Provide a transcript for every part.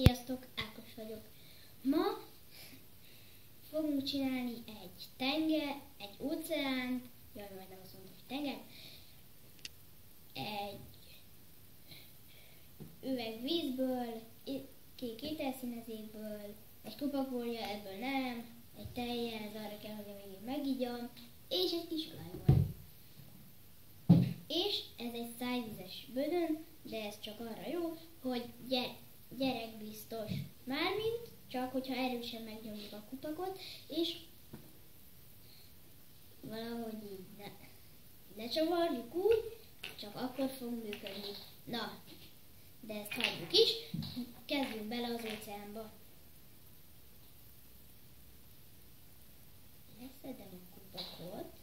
Sziasztok, Ákos vagyok. Ma fogunk csinálni egy tenger, egy óceánt, majdnem azt mondtam, hogy tenger, egy üveg vízből, kék ételszínezékből, egy kupakborja, ebből nem, egy tejjel, ez arra kell, hogy a végén megigyam, és egy kis olajból. És ez egy szájvízes bödön, de ez csak arra jó, hogy gyerekbiztos. Mármint csak, hogyha erősen megnyomjuk a kupakot, és valahogy így ne csavarjuk úgy, csak akkor fog működni. Na, de ezt hagyjuk is, kezdjünk bele az óceánba. Leszedem a kupakot,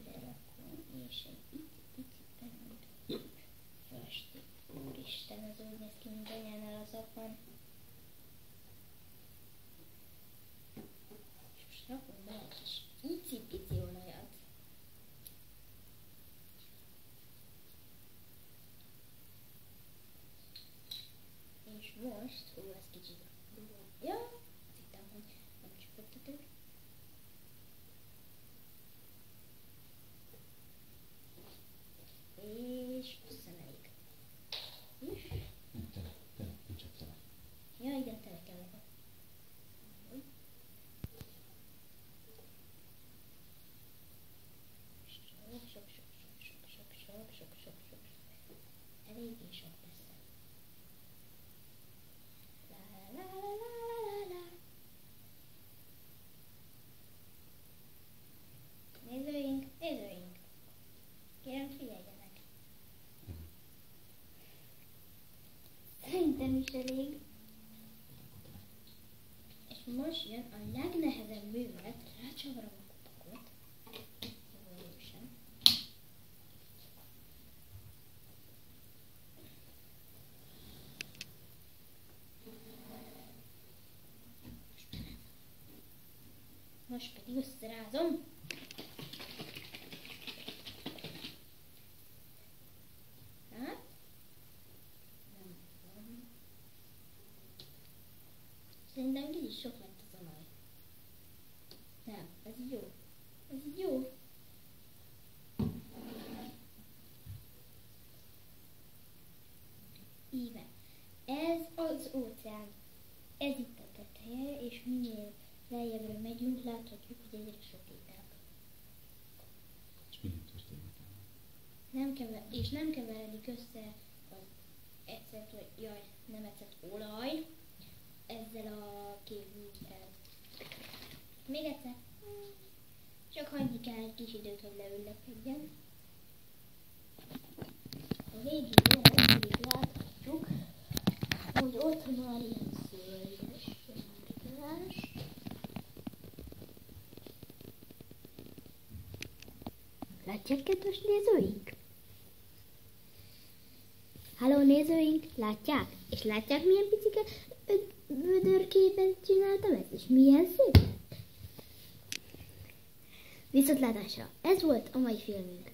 lerakom, és egy pici belemondom. Festi, úristen, az úgy néz ki, mint anyánál az apam. És most rakom be egy kis icipici olajat. És most, ez kicsit ja, azt hittem, hogy nem csöpögtetős. És összemelik. Tele, nincs tele. Ja, igen, tele kell. Sok. Eléggé sok persze. La. Nézőink. Kérem, figyeljenek. Szerintem is elég. És most jön a legnehezebb művelet, rácsavarom a kupakot. Erősen. Most pedig összerázom. Hát? Nem van. Szerintem kicsit sok lett az olaj. Nem, ez jó. Ez jó. Íve. Ez az óceán. Ez itt a teteje, és minél lejjebbre megyünk, láthatjuk, hogy egyre sötétebb. És minden történik. Nem keveredik össze az ecet, nem ecet, olaj ezzel a kék vízzel. Még egyszer. Csak hagyni kell egy kis időt, hogy leüllepedjen. A végén pedig láthatjuk, hogy ott van ilyen szőrjes sárgás. Látják, kedves nézőink? Halló nézőink, látják? És látják, milyen picike vödörképet csináltam ezt? És milyen szép? Viszontlátásra! Ez volt a mai filmünk.